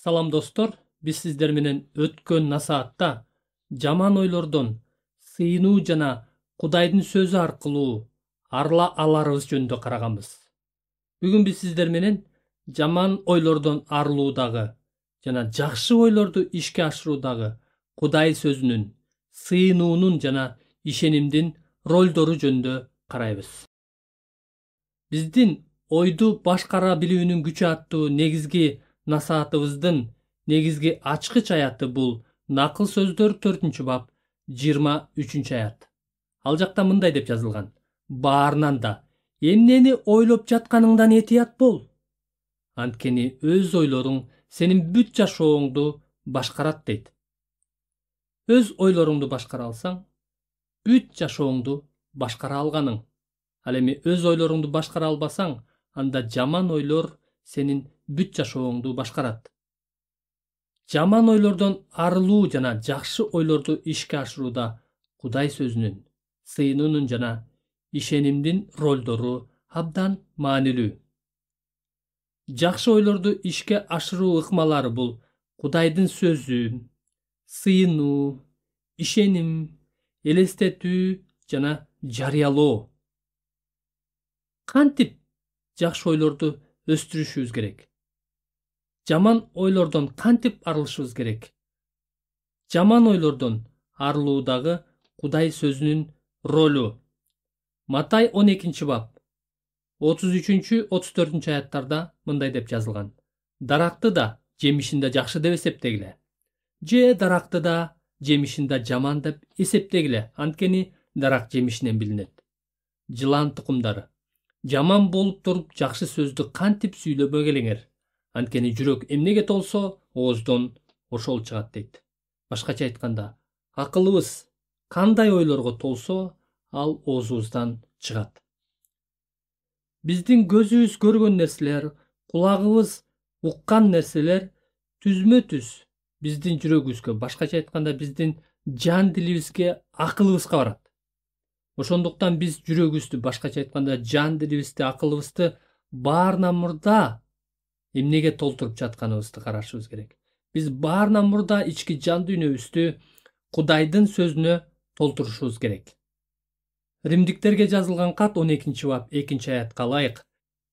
Salam достор, биз сиздер менен өткөн насаатта жаман ойлордон сыйынуу жана Кудайдын сөзү аркылуу арыла аларыбыз жөнүндө караганбыз. Бүгүн биз сиздер менен жаман ойлордон арылуудагы жана жакшы ойлорду ишке ашыруудагы Кудай сөзүнүн, сыйынуунун жана ишенимдин ролдору жөнүндө карайбыз. Биздин ойду башкара билүүнүн күчү аттуу негизги насаатыбыздын негизги ачкыч аяты бул Накыл сөздөр 4-бап 23 аят. Ал жакта мындай деп жазылган: баарынан да эмнени ойлоп жатканыңдан этият бол. Анткени өз ойлоруң сенин бүт жашооңду башкарат дейт. Өз ойлоруңду башкара алсаң, бүт жашооңду башкара алганың. Ал эми өз ойлоруңду башкара албасаң, анда жаман ойлор сенин бүт жашооңду башкарат. Жаман ойлордон арылуу жана жакшы ойлорду ишке ашырууда Кудай сөзүнүн, сыйынуунун жана ишенимдин ролдору абдан маанилүү. Жакшы ойлорду ишке ашыруу ыкмалары бул Кудайдын сөзү, сыйынуу, ишеним, элестетүү жана жарыялоо. Кантип жакшы ойлорду өстүрүшүбүз керек? Жаман ойлордон кантип арылышыбыз керек? Жаман ойлордон арылуудагы Кудай сөзүнүн ролу. Матай 12-бап 33-34 аяттарда мындай деп жазылган: даракты да жемишинде жакшы деп эсептегиле, же даракты да жемишинде жаман деп эсептегиле, анткени дарак жемишинен билинет. Жылан тукумдары, жаман болуп туруп жакшы сөздү кантип сүйлөбөк элеңер, анткени жүрөк эмнеге толсо, ооздон ошол чыгат дейт. Башкача айтканда, акылыбыз кандай ойлорго толсо, ал оозубуздан чыгат. Биздин көзүбүз көргөн нерселер, кулагыбыз уккан нерселер түзмө-түз биздин жүрөгүбүзгө, башкача айтканда биздин жан дилибизге, акылыбызга барат. Ошондуктан биз жүрөгүбүздү, башкача айтканда жан дилибизди, акылыбызды баарынан мурда эмнеге толтуруп жатканыбызды карашыбыз керек. Биз баарынан мурда ички жан дүйнөбүздү Кудайдын сөзүнө толтурушубуз керек. Римдиктерге жазылган кат 12-бап 2-аятка ылайык: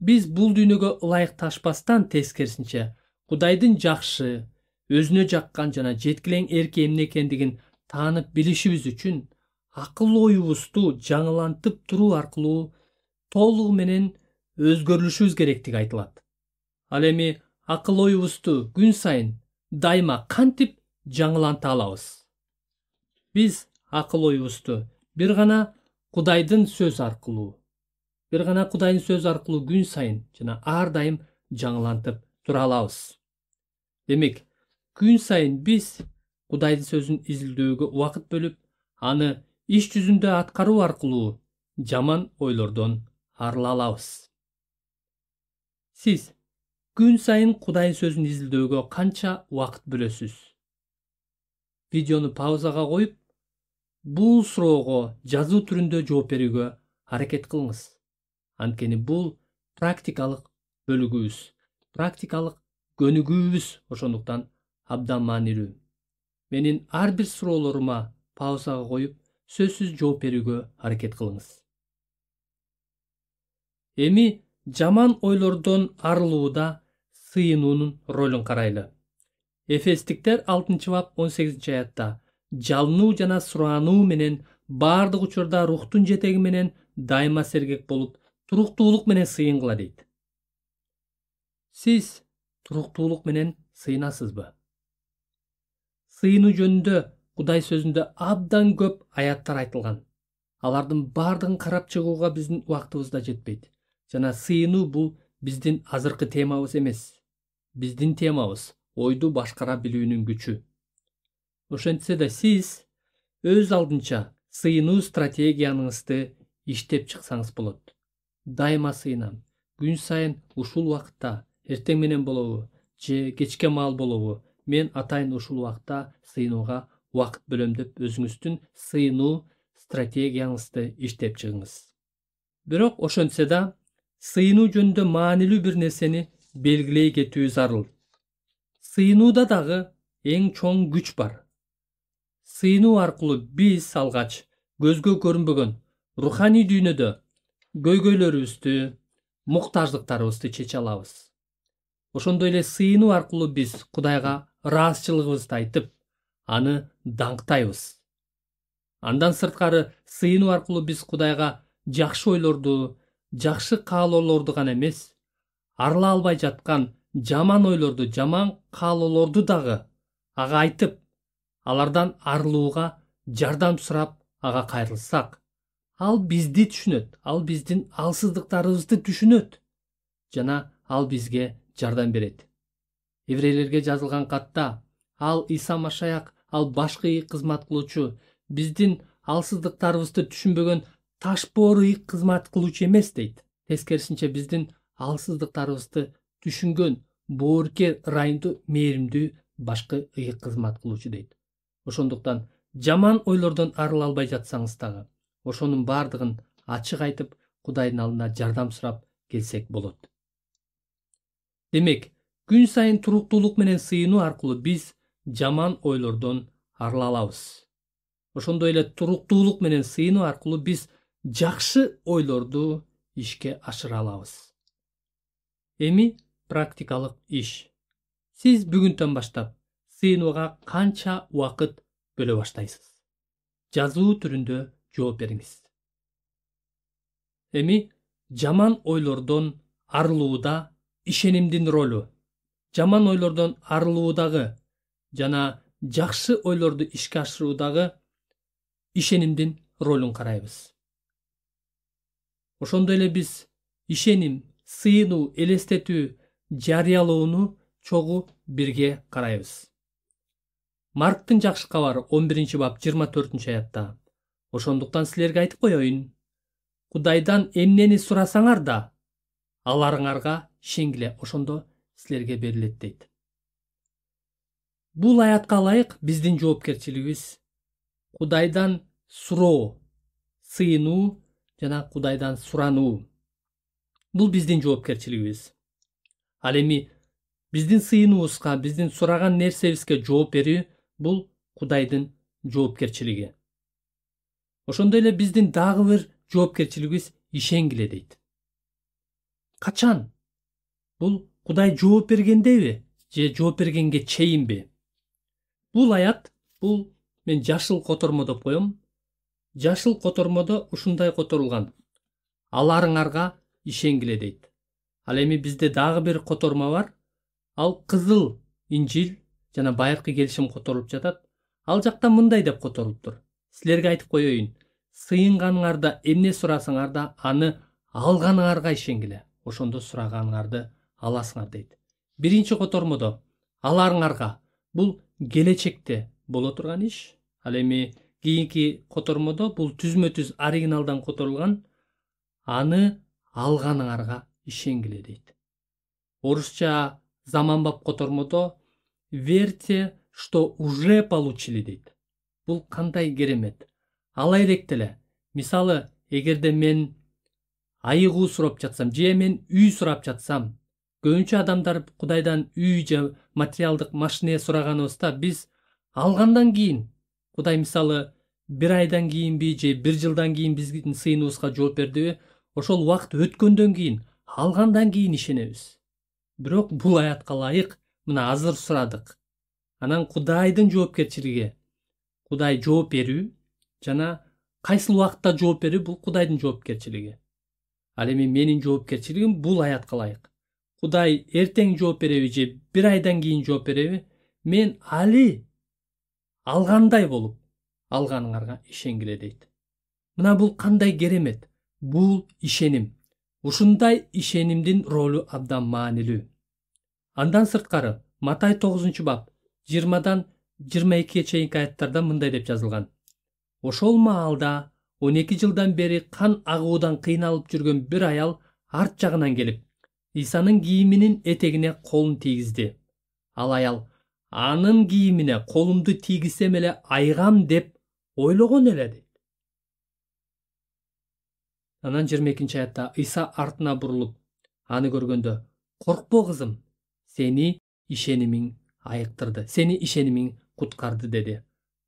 биз бул дүйнөгө ылайыкташпастан, тескерисинче Кудайдын жакшы, өзүнө жаккан жана жеткилең эрки эмне экендигин таанып билишибиз үчүн акыл оюбузду жаңылантып туруу аркылуу толугу менен өзгөрүлүшүбүз керектиги айтылат. Ал эми акыл оюбузду күн сайын дайыма кантип жаңыланта алабыз? Биз акыл оюбузду бир гана Кудайдын сөзү аркылуу, күн сайын жана ар дайым жаңылантып тура алабыз. Демек, күн сайын биз Кудайдын сөзүн изилдөөгө убакыт бөлүп, аны иш жүзүндө аткаруу аркылуу жаман ойлордон арыла алабыз. Сиз күн сайын Кудайдын сөзүн изилдөөгө канча убакыт бөлөсүз? Видеону паузага коюп, бул суроого жазуу түрүндө жооп берүүгө аракет кылыңыз. Анткени бул практикалык бөлүгүбүз, практикалык көнүгүүбүз, ошондуктан абдан маанилүү. Менин ар бир суроолорума паузага коюп, сөзсүз жооп берүүгө аракет кылыңыз. Эми жаман ойлордон арылууда сыйынуунун ролун карайлы. Эфестиктер 6-бап 18-аятта жалынуу жана сураануу менен баардык учурда рухтун жетеги менен дайыма сергек болуп, туруктуулук менен сыйынгыла дейт. Сиз туруктуулук менен сыйынасызбы? Сыйынуу жөнүндө Кудай сөзүндө абдан көп аяттар айтылган. Алардын баардыгын карап чыгууга биздин убактыбыз да жетпейт. Жана сыйынуу бул биздин азыркы темабыз эмес. Биздин темабыз ойду башкара билүүнүн күчү. Ошентсе да сиз өз алдынча сыйынуу стратегияңызды иштеп чыксаңыз болот. Дайыма сыйынам. Күн сайын ушул убакытта, эртең менен болобу, же кечке маал болобу, мен атайын ушул убакытта сыйынууга убакыт бөлөм деп өзүңүздүн сыйынуу стратегияңызды иштеп чыгыңыз. Бирок ошентсе да сыйынуу жөнүндө маанилүү бир нерсени белгилей кетүү зарыл. сыйынууда дагы эң чоң күч бар. Сыйынуу аркылуу биз алгач көзгө көрүнбөгөн руханий дүйнөдө көйгөйлөрүбүздү, муктаждыктарыбызды чече алабыз. Ошондой эле сыйынуу аркылуу биз Кудайга ыраазычылыгыбызды айтып, аны даңктайбыз. Андан сырткары сыйынуу аркылуу биз Кудайга жакшы ойлорду, жакшы каалоолорду гана эмес, арыла албай жаткан жаман ойлорду, жаман каалоолорду дагы ага айтып, алардан арылууга жардам сурап ага кайрылсак, ал бизди түшүнөт, ал биздин алсыздыктарыбызды түшүнөт жана ал бизге жардам берет. Еврейлерге жазылган катта ал Иса Машаяк, ал башкы ыйык кызмат кылуучу, биздин алсыздыктарыбызды түшүнбөгөн ташбоор ыйык кызмат кылуучу эмес дейт. Тескерисинче биздин алсыздыктарыбызды түшүнгөн боорукер, ырайымдуу, мээримдүү башкы ыйык кызмат кылуучу дейт. Ошондуктан жаман ойлордон арыла албай жатсаңыз дагы, ошонун бардыгын ачык айтып, Кудайдын алдына жардам сурап келсек болот. Демек, күн сайын туруктуулук менен сыйынуу аркылуу биз жаман ойлордон арыла алабыз. Ошондой эле туруктуулук менен сыйынуу аркылуу биз жакшы ойлорду ишке ашыра алабыз. Эми практикалык иш. Сиз бүгүндөн баштап сыйынууга канча убакыт бөлө баштайсыз? Жазуу түрүндө жооп бериңиз. Эми жаман ойлордон арылууда ишенимдин ролу, жаман ойлордон арылуудагы жана жакшы ойлорду ишке ашыруудагы ишенимдин ролун карайбыз. Ошондой эле биз ишеним, сыйынуу, элестетүү, жарыялоону чогуу бирге карайбыз. Марктын жакшы кабары 11-бап 24-аятта. Ошондуктан силерге айтып коеюн, Кудайдан эмнени сурасаңар да, аларыңарга ишенгиле, ошондо силерге берилет дейт. Бул аятка ылайык биздин жоопкерчилигибиз Кудайдан суроо, сыйынуу жана Кудайдан сурануу. Бул биздин жоопкерчилигибиз. Ал эми биздин сыйынуубузга, биздин сураган нерсебизге жооп берүү бул Кудайдын жоопкерчилиги. Ошондой эле биздин дагы бир жоопкерчилигибиз ишенгиле дейт. Качан? Бул Кудай жооп бергендеби же жооп бергенге чейинби? Бул аят, бул мен жашыл котормо деп коем. Жашыл котормодо ушундай которулган. Аларыңарга ишенгиле дейт. Ал эми бизде дагы бир которма бар. Ал кызыл Инжил жана байыркы келишим которулуп жатат. Ал жакта мындай деп которулуптур. Силерге айтып коеюн, сыйынганыңарда эмне сурасаңар да аны алганыңарга ишенгиле. Ошондо сураганыңарды аласыңар дейт. Биринчи котормодо аларыңарга бул келечекте боло турган иш. Ал эми кийинки котормодо бул түзмө-түз оригиналдан которулган, аны алганыңарга ишенгиле дейт. Орусча заманбап котормодо верьте, что уже получили дейт. Бул кандай керемет. Ала элек деле, мисалы, эгерде мен айыгуу сурап жатсам, же мен үй сурап жатсам, көбүнчө адамдар Кудайдан үй же материалдык машине сураганыбызда биз алгандан кийин, Кудай мисалы бир айдан кийинби же бир жылдан кийин биздин сыйынуубузга жооп бердиби, ошол убакыт өткөндөн кийин, алгандан кийин ишенебиз. Бирок бул аятка ылайык мына азыр сурадык. Анан Кудайдын жоопкерчилиги, Кудай жооп берүү жана кайсыл убакытта жооп берүү бул Кудайдын жоопкерчилиги. Ал эми менин жоопкерчилигим бул аятка ылайык. Кудай эртең жооп береби же бир айдан кийин жооп береби, мен али алгандай болуп, алганыңарга ишенгиле дейт. Мына бул кандай керемет. Бул ишеним. Ушундай ишенимдин ролу абдан маанилүү. Андан сырткары Матай 9-бап 20-дан 22-ге чейинки аяттарда мындай деп жазылган. Ошол маалда 12 жылдан бери кан агуудан кыйналып жүргөн бир аял арт жагынан келип, Исанын кийиминин этегине колун тийгизди. Ал аял, анын кийимине колумду тийгизсем эле айгам деп ойлогон эле дейт. Анан 22-аятта Иса артына бурулуп, аны көргөндө, коркпо кызым, сени ишенимиң айыктырды. Сени ишенимиң куткарды деди.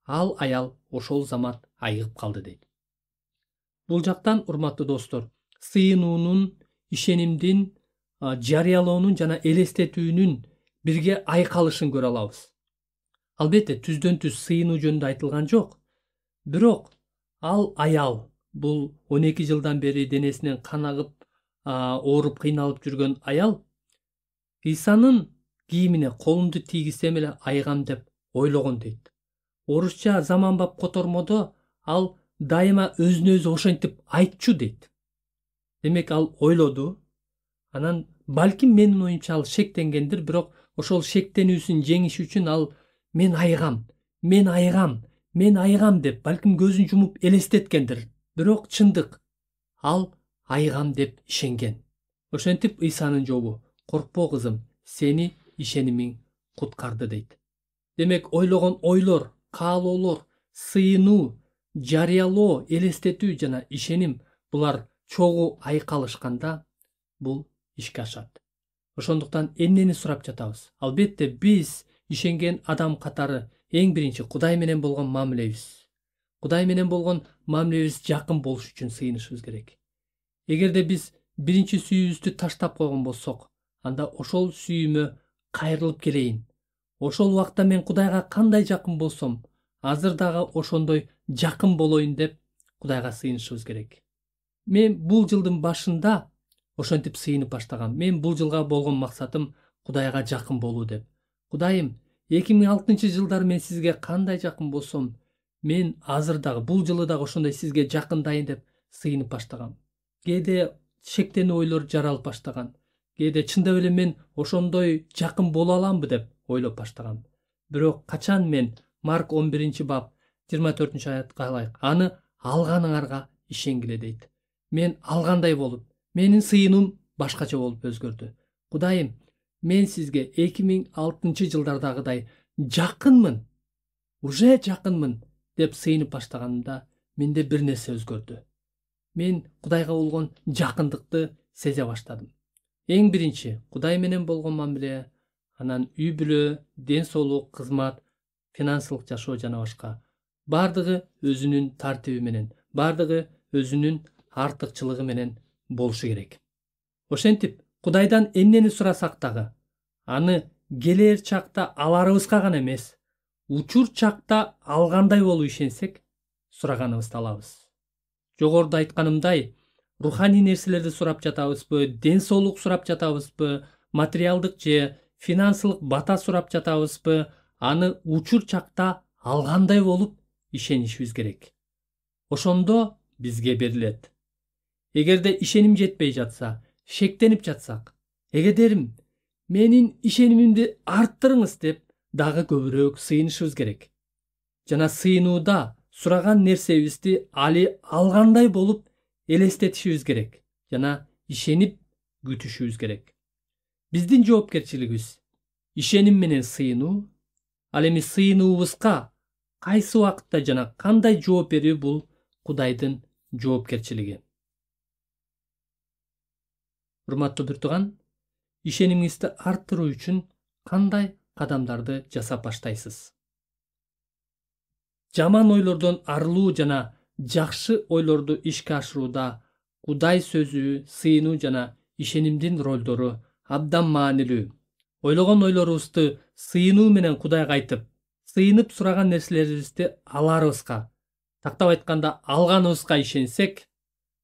Ал аял ошол замат айыгып калды дейт. Бул жактан, урматтуу достор, сыйынуунун, ишенимдин, жарыялоонун жана элестетүүнүн бирге айкалышын көрө алабыз. Албетте, түздөн түз сыйынуу жөнүндө айтылган жок. Бирок ал аял, бул 12 жылдан бери денесинен кан агып, ооруп кыйналып жүргөн аял, Исанын кийимине колумду тийгизсем эле айыгам деп ойлогон дейт. Орусча заманбап котормодо ал дайыма өзүнө өзү ошентип айтчу дейт. Демек ал ойлоду. Анан балким менин оюмча ал шектенгендир, бирок ошол шектенүүсүн жеңиш үчүн ал мен айыгам деп балким көзүн жумуп элестеткендир. Бирок чындык, ал айыгам деп ишенген. Ошентип Исанын жообу: коркпо кызым, сени ишенимиң куткарды дейт. Демек ойлогон ойлор, каалоолор, сыйынуу, жарыялоо, элестетүү жана ишеним булар чогуу айкалышканда бул ишке ашат. Ошондуктан эмнени сурап жатабыз? Албетте, биз ишенген адам катары эң биринчи Кудай менен болгон мамилебиз. Кудай менен болгон мамилебиз жакын болуш үчүн сыйынышыбыз керек. Эгерде биз биринчи сүйүүбүздү таштап койгон болсок, анда ошол сүйүүмө кайрылып келейин. Ошол убакта мен Кудайга кандай жакын болсом, азыр дагы ошондой жакын болоюн деп Кудайга сыйынышыбыз керек. Мен бул жылдын башында ошентип сыйынып баштагам. Мен бул жылга болгон максатым Кудайга жакын болуу деп. Кудайым, 2006 жылдары мен сизге кандай жакын болсом, мен азыр дагы бул жылы дагы ошондой сизге жакындайын деп сыйынып баштагам. Кээде шектенүү ойлор жаралып баштаган. Кээде чындап эле мен ошондой жакын боло аламбы деп ойлоп баштагам. Бирок качан мен Марк 11-бап 24-аятка алайык: аны алганыңарга ишенгиле дейт. Мен алгандай болуп, менин сыйынуум башкача болуп өзгөрдү. Кудайым, мен сизге 2006 жылдардагыдай жакынмын, уже жакынмын деп сыйынып баштаганымда менде бир нерсе өзгөрдү. Мен Кудайга болгон жакындыкты сезе баштадым. Эң биринчи Кудай менен болгон мамиле, анан үй бүлө, ден соолук, кызмат, финансылык жашоо жана башка. Бардыгы өзүнүн тартиби менен, бардыгы өзүнүн артыкчылыгы менен болушу керек. Ошентип, Кудайдан эмнени сурасак дагы, аны келер чакта аларыбызга гана эмес, учур чакта алгандай болуп ишенсек, сураганыбызды алабыз. Жогоруда айтканымдай, руханий нерселерди сурап жатабызбы, ден соолук сурап жатабызбы, материалдык же финансылык бата сурап жатабызбы, аны учур чакта алгандай болуп ишенишибиз керек. Ошондо бизге берилет. Эгерде ишеним жетпей жатса, шектенип жатсак, эгедерим, менин ишенимимди арттырыңыз деп дагы көбүрөөк сыйынышыбыз керек. Жана сыйынууда сураган нерсебизди али алгандай болуп элестетишибиз керек. Жана ишенип күтүшүбүз керек. Биздин жоопкерчилигибиз ишеним менен сыйынуу. Ал эми сыйынуубузга кайсы убакытта жана кандай жооп берүү бул Кудайдын жоопкерчилиги. Урматтуу бир тууган, ишенимиңизди арттыруу үчүн кандай кадамдарды жасап баштайсыз? Жаман ойлордон арылуу жана жакшы ойлорду ишке ашырууда Кудай сөзү, сыйынуу жана ишенимдин ролдору абдан маанилүү. Ойлогон ойлорубузду сыйынуу менен Кудайга айтып, сыйынып сураган нерселерибизди аларыбызга, тактап айтканда алганыбызга ишенсек,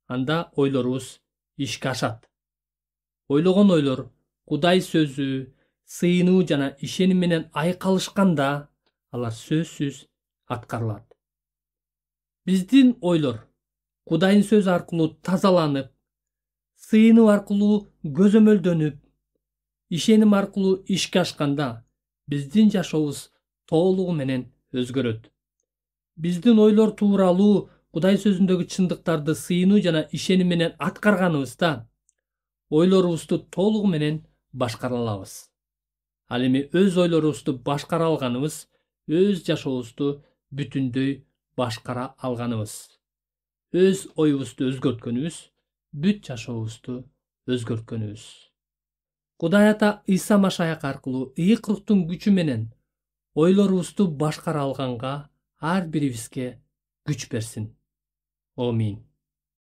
анда ойлорубуз ишке ашат. Ойлогон ойлор Кудай сөзү, сыйынуу жана ишеним менен айкалышканда, алар сөзсүз аткарылат. Биздин ойлор Кудайдын сөзү аркылуу тазаланып, сыйынуу аркылуу көзөмөлдөнүп, ишеним аркылуу ишке ашканда, биздин жашообуз толугу менен өзгөрөт. Биздин ойлор тууралуу Кудай сөзүндөгү чындыктарды сыйынуу жана ишеним менен аткарганыбызда, ойлорубузду толугу менен башкара алабыз. Ал эми өз ойлорубузду башкара алганыбыз, өз жашообузду бүтүндөй башкара алганыбыз. Өз оюбузду өзгөрткөнүбүз, бүт жашообузду өзгөрткөнүбүз. Кудай Ата Иса Машаяк аркылуу ыйык рухтун күчү менен ойлорубузду башкара алганга ар бирибизге күч берсин. Амин.